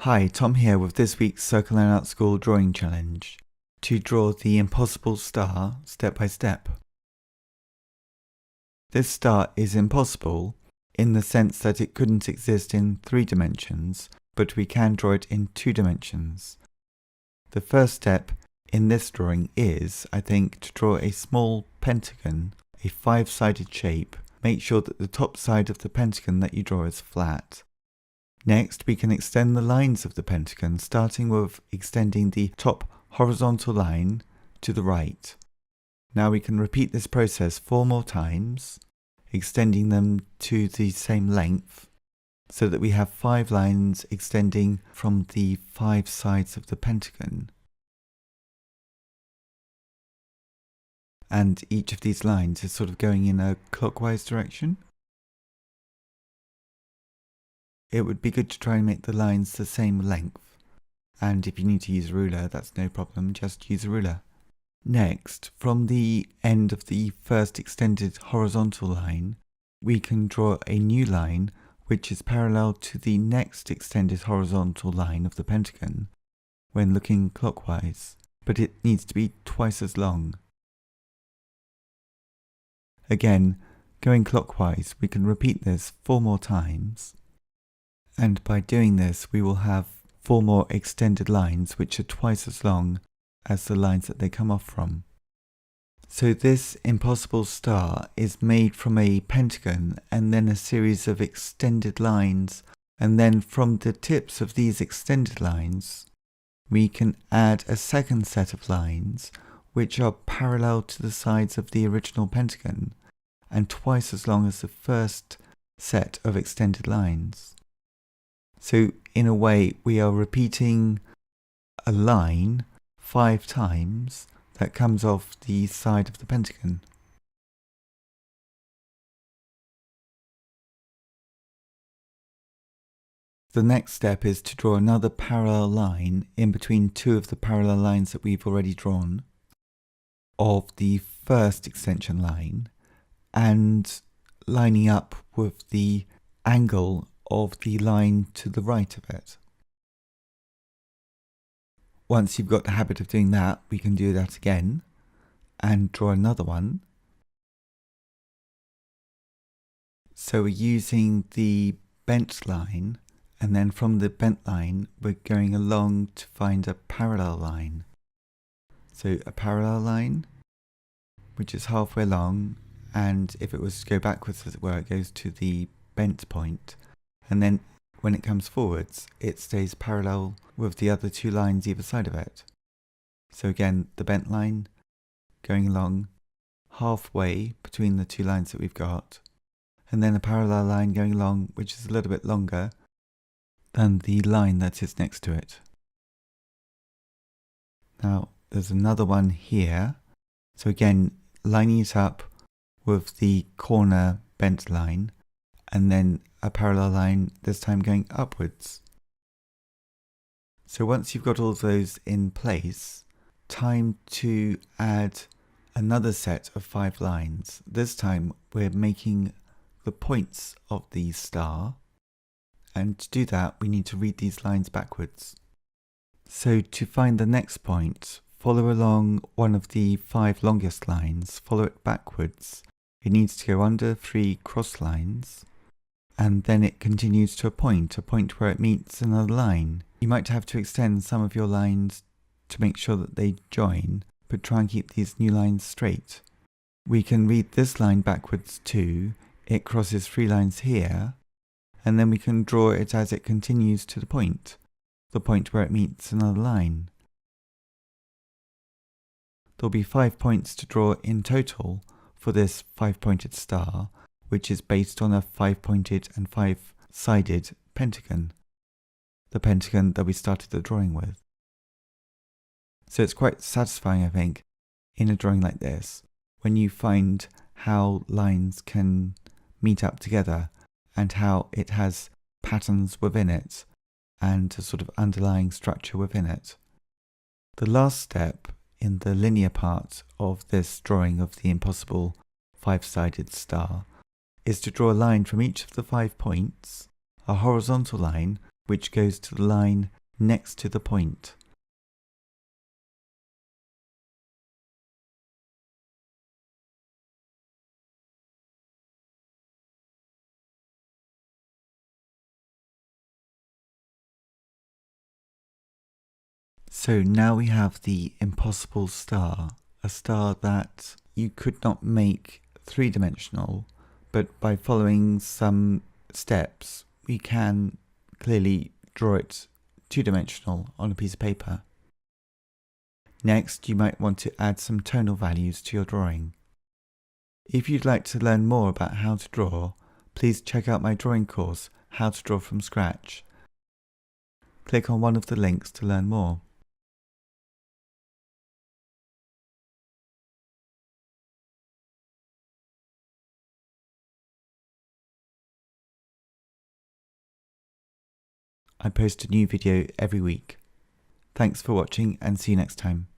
Hi, Tom here with this week's Circle and Out School drawing challenge to draw the impossible star step by step. This star is impossible in the sense that it couldn't exist in 3 dimensions, but we can draw it in 2 dimensions. The first step in this drawing is, I think, to draw a small pentagon, a 5-sided shape. Make sure that the top side of the pentagon that you draw is flat. Next, we can extend the lines of the pentagon, starting with extending the top horizontal line to the right. Now we can repeat this process 4 more times, extending them to the same length, so that we have 5 lines extending from the 5 sides of the pentagon. And each of these lines is sort of going in a clockwise direction. It would be good to try and make the lines the same length, and if you need to use a ruler, that's no problem, just use a ruler. Next, from the end of the first extended horizontal line, we can draw a new line which is parallel to the next extended horizontal line of the pentagon when looking clockwise, but it needs to be twice as long. Again, going clockwise, we can repeat this 4 more times. And by doing this, we will have 4 more extended lines which are twice as long as the lines that they come off from. So this impossible star is made from a pentagon and then a series of extended lines, and then from the tips of these extended lines, we can add a second set of lines which are parallel to the sides of the original pentagon and twice as long as the first set of extended lines. So in a way, we are repeating a line 5 times that comes off the side of the pentagon. The next step is to draw another parallel line in between 2 of the parallel lines that we've already drawn of the first extension line, and lining up with the angle of the line to the right of it. Once you've got the habit of doing that, we can do that again and draw another one. So we're using the bent line, and then from the bent line we're going along to find a parallel line. So a parallel line which is halfway long, and if it was to go backwards, as it were, it goes to the bent point. And then when it comes forwards, it stays parallel with the other 2 lines either side of it. So again, the bent line going along halfway between the 2 lines that we've got, and then a parallel line going along which is a little bit longer than the line that is next to it. Now there's another one here. So again, lining it up with the corner bent line, and then a parallel line, this time going upwards. So once you've got all of those in place, time to add another set of 5 lines. This time we're making the points of the star, and to do that we need to read these lines backwards. So to find the next point, follow along one of the 5 longest lines, follow it backwards. It needs to go under 3 cross lines, and then it continues to a point where it meets another line. You might have to extend some of your lines to make sure that they join, but try and keep these new lines straight. We can read this line backwards too. It crosses 3 lines here, and then we can draw it as it continues to the point where it meets another line. There'll be 5 points to draw in total for this 5-pointed star, which is based on a 5-pointed and 5-sided pentagon, the pentagon that we started the drawing with. So it's quite satisfying, I think, in a drawing like this, when you find how lines can meet up together and how it has patterns within it and a sort of underlying structure within it. The last step in the linear part of this drawing of the impossible 5-sided star is to draw a line from each of the 5 points, a horizontal line which goes to the line next to the point. So now we have the impossible star, a star that you could not make three-dimensional, but by following some steps, we can clearly draw it two-dimensional on a piece of paper. Next, you might want to add some tonal values to your drawing. If you'd like to learn more about how to draw, please check out my drawing course, How to Draw from Scratch. Click on one of the links to learn more. I post a new video every week. Thanks for watching and see you next time.